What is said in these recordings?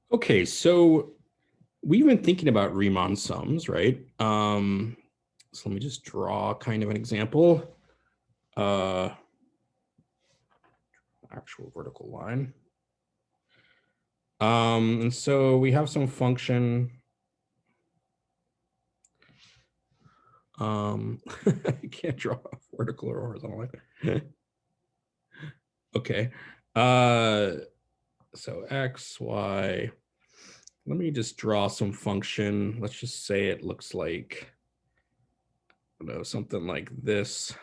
Okay, so we've been thinking about Riemann sums, right? So let me just draw kind of an example. Actual vertical line. And so we have some function. I can't draw a vertical or horizontal line. Okay. So x, y. Let me just draw some function. Let's just say it looks like, I don't know, something like this.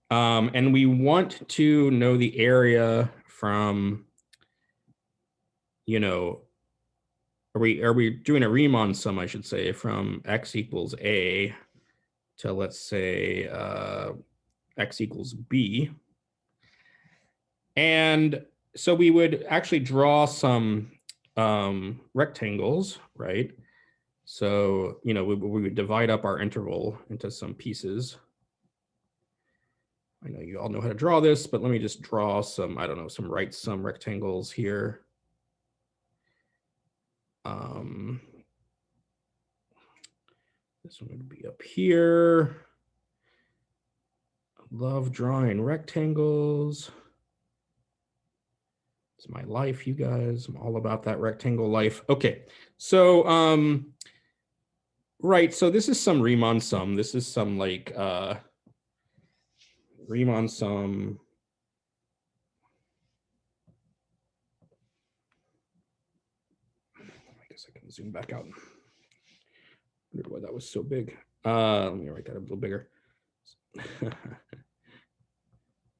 And we want to know the area from, are we doing a Riemann sum, I should say, from x equals a to, let's say, x equals b. And so we would actually draw some rectangles, right? So, we would divide up our interval into some pieces. I know you all know how to draw this, but let me just draw some, I don't know, some right sum rectangles here. This one would be up here. I love drawing rectangles. It's my life, you guys. I'm all about that rectangle life. Okay, so right, so this is some Riemann sum. This is some like Riemann sum. I guess I can zoom back out. I wonder why that was so big. Let me write that a little bigger.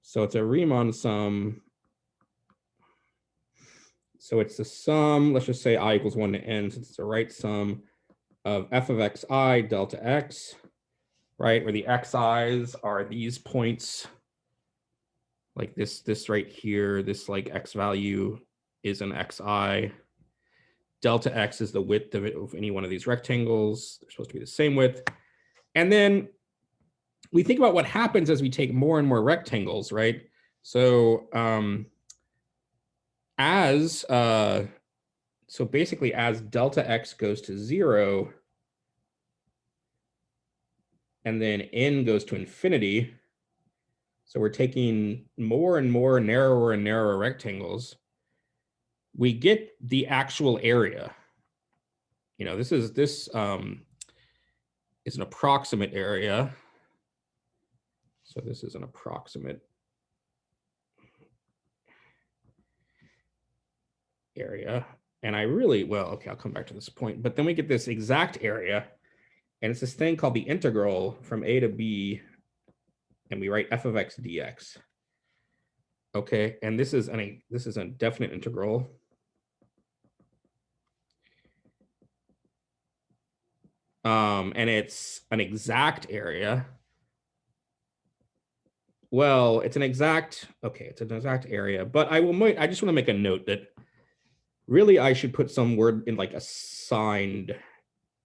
So it's a Riemann sum. So it's the sum, let's just say I equals 1 to n, since it's a right sum of f of xi delta x, right? Where the xi's are these points, like this right here, this like x value is an xi. Delta x is the width of any one of these rectangles. They're supposed to be the same width. And then we think about what happens as we take more and more rectangles, right? So so basically as delta x goes to 0, and then n goes to infinity, so we're taking more and more narrower and narrower rectangles, we get the actual area. This is an approximate area. So this is an approximate area. And okay, I'll come back to this point. But then we get this exact area, and it's this thing called the integral from a to b, and we write f of x dx. Okay, and this is a definite integral. And it's an exact area. Well, it's an exact area, but I just want to make a note that really I should put some word in like a signed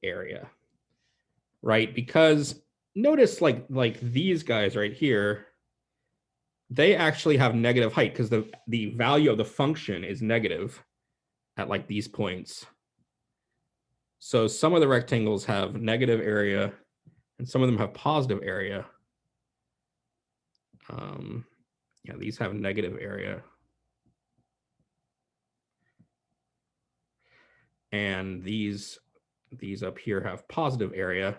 area, right? Because notice like these guys right here, they actually have negative height because the value of the function is negative at like these points. So some of the rectangles have negative area and some of them have positive area. Yeah, these have negative area. And these up here have positive area.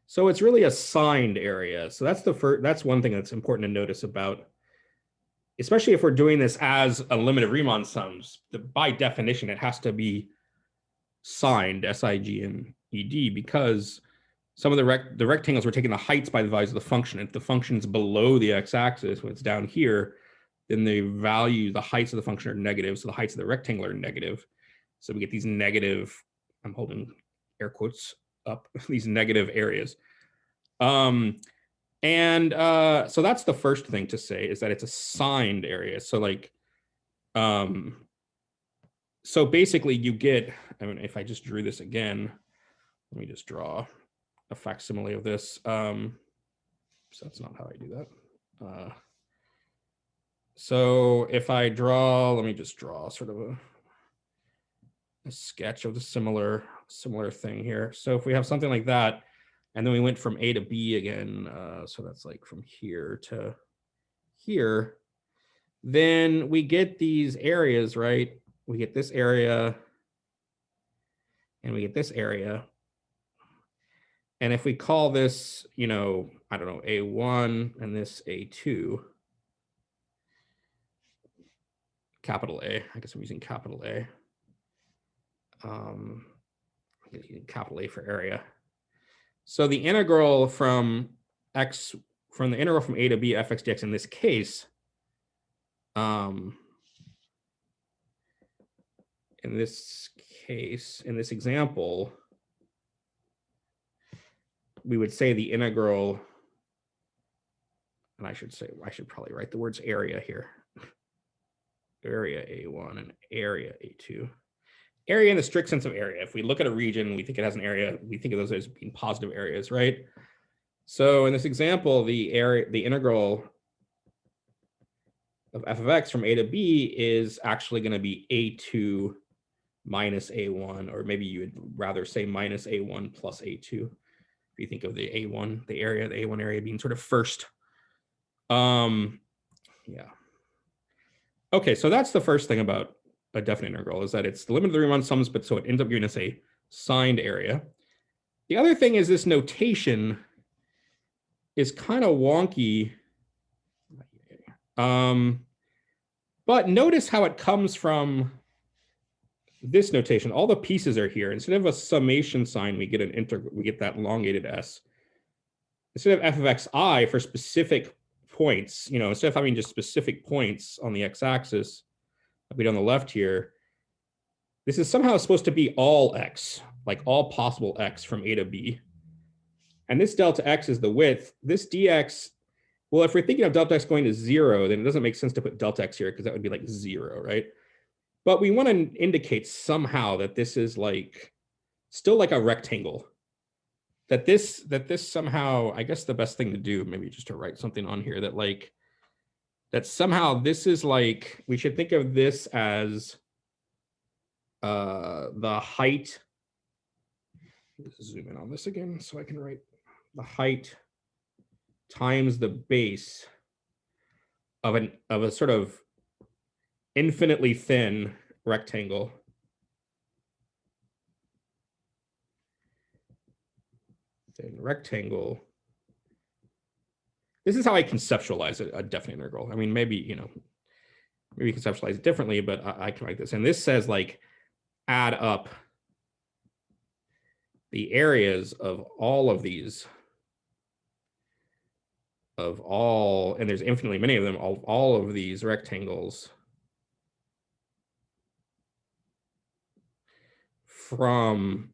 So it's really a signed area. So that's one thing that's important to notice about, especially if we're doing this as a limit of Riemann sums. By definition, it has to be signed, S-I-G-N-E-D, because some of the rectangles, we're taking the heights by the values of the function. If the function's below the x-axis, when it's down here, then the heights of the function are negative, so the heights of the rectangle are negative. So we get these negative, I'm holding air quotes up, these negative areas. So that's the first thing to say, is that it's a signed area. So like, so basically you get, if I just drew this again, let me just draw a facsimile of this. So that's not how I do that. So if I draw, let me just draw sort of a sketch of the similar thing here. So if we have something like that, and then we went from A to B again, so that's like from here to here, then we get these areas, right? We get this area, and we get this area. And if we call this, you know, I don't know, A1 and this A2, capital A, I guess I'm using capital A. Capital A for area. So the integral from x, from the integral from A to B fx dx in this case, in this example, we would say the integral, and I should probably write the words area here. Area A1 and area A2. Area in the strict sense of area. If we look at a region, we think it has an area, we think of those as being positive areas, right? So in this example, the integral of f of x from A to B is actually going to be A2 minus A1, or maybe you would rather say minus A1 plus A2. If you think of the A1, the A1 area being sort of first. Yeah. Okay, so that's the first thing about a definite integral, is that it's the limit of the Riemann sums, but so it ends up giving us a signed area. The other thing is this notation is kind of wonky. But notice how it comes from this notation. All the pieces are here. Instead of a summation sign, we get an integral, we get that elongated s. Instead of f of xi for specific points, you know, instead of having just specific points on the x-axis, like we do on the left here, this is somehow supposed to be all x, like all possible x from A to B. And this delta x is the width. This dx, well, if we're thinking of delta x going to 0, then it doesn't make sense to put delta x here because that would be like 0, right? But we want to indicate somehow that this is like still like a rectangle. That this somehow, I guess the best thing to do, maybe just to write something on here, that like, that somehow this is like, we should think of this as the height. Let's zoom in on this again so I can write the height times the base of a sort of infinitely thin rectangle. Thin rectangle. This is how I conceptualize a definite integral. I mean, maybe, you know, maybe conceptualize it differently, but I can write this. And this says like add up the areas of all of these, of all, and there's infinitely many of them, all of these rectangles from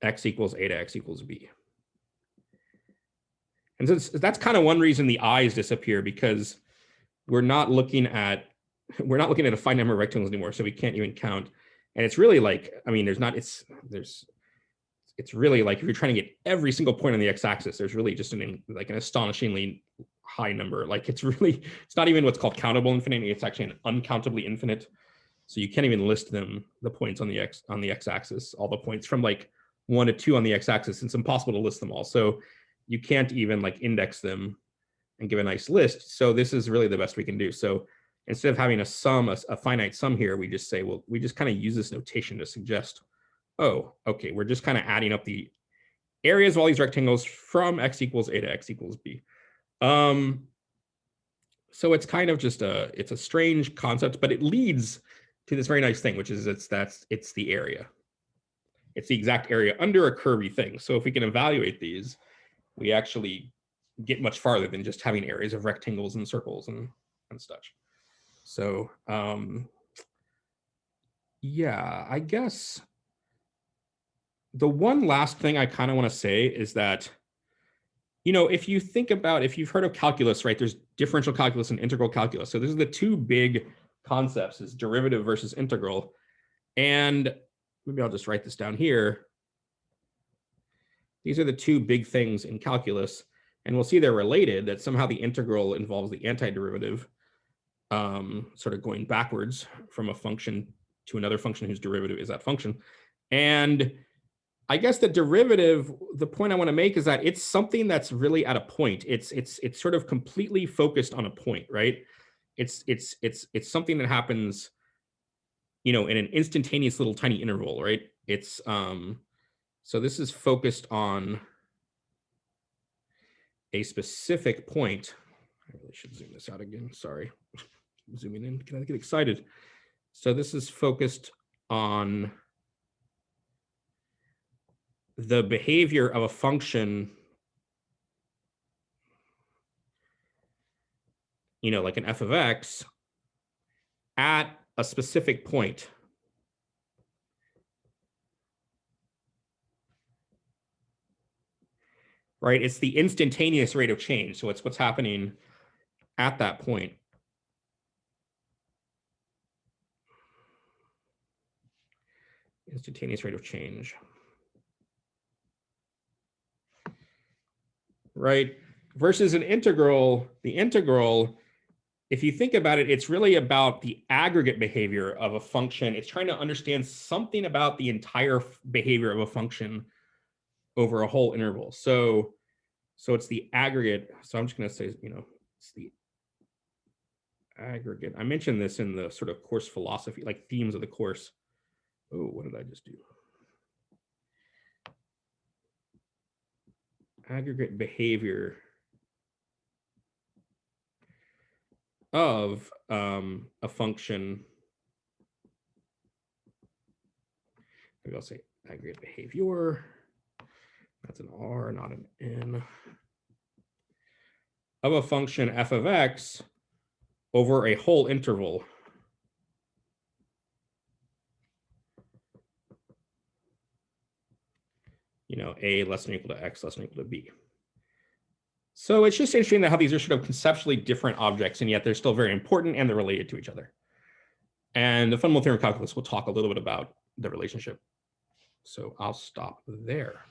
x equals A to x equals B. And so that's kind of one reason the i's disappear, because we're not looking at a finite number of rectangles anymore, so we can't even count. And it's really like, I mean, it's really like if you're trying to get every single point on the x-axis, there's really just an astonishingly high number. Like it's not even what's called countable infinity. It's actually an uncountably infinite. So you can't even list them, the points on the x-axis, all the points from like 1 to 2 on the x-axis. It's impossible to list them all. So you can't even like index them and give a nice list. So this is really the best we can do. So instead of having a sum, a finite sum here, we just say, well, we just kind of use this notation to suggest, oh, okay, we're just kind of adding up the areas of all these rectangles from x equals A to x equals B. So it's kind of just it's a strange concept, but it leads to this very nice thing, which is it's the area. It's the exact area under a curvy thing. So if we can evaluate these, we actually get much farther than just having areas of rectangles and circles and such. So yeah, I guess the one last thing I kind of want to say is that, you know, if you've heard of calculus, right, there's differential calculus and integral calculus. So these are the two big concepts, is derivative versus integral. And maybe I'll just write this down here. These are the two big things in calculus, and we'll see they're related, that somehow the integral involves the antiderivative. sort of going backwards from a function to another function whose derivative is that function. And I guess the derivative, the point I want to make is that it's something that's really at a point. It's sort of completely focused on a point, right? It's something that happens, in an instantaneous little tiny interval, right? It's so this is focused on a specific point. I really should zoom this out again. Sorry. I'm zooming in. Can I get excited? So this is focused on the behavior of a function, like an f of x at a specific point. Right? It's the instantaneous rate of change. So it's what's happening at that point. Instantaneous rate of change. Right? Versus an integral, the integral, if you think about it, it's really about the aggregate behavior of a function. It's trying to understand something about the entire behavior of a function over a whole interval. So it's the aggregate. So I'm just going to say, it's the aggregate. I mentioned this in the sort of course philosophy, like themes of the course. Oh, what did I just do? Aggregate behavior of a function. Maybe I'll say aggregate behavior. That's an R, not an N. Of a function f of x over a whole interval. A less than or equal to x less than or equal to b. So it's just interesting that how these are sort of conceptually different objects, and yet they're still very important and they're related to each other. And the fundamental theorem of calculus will talk a little bit about the relationship. So I'll stop there.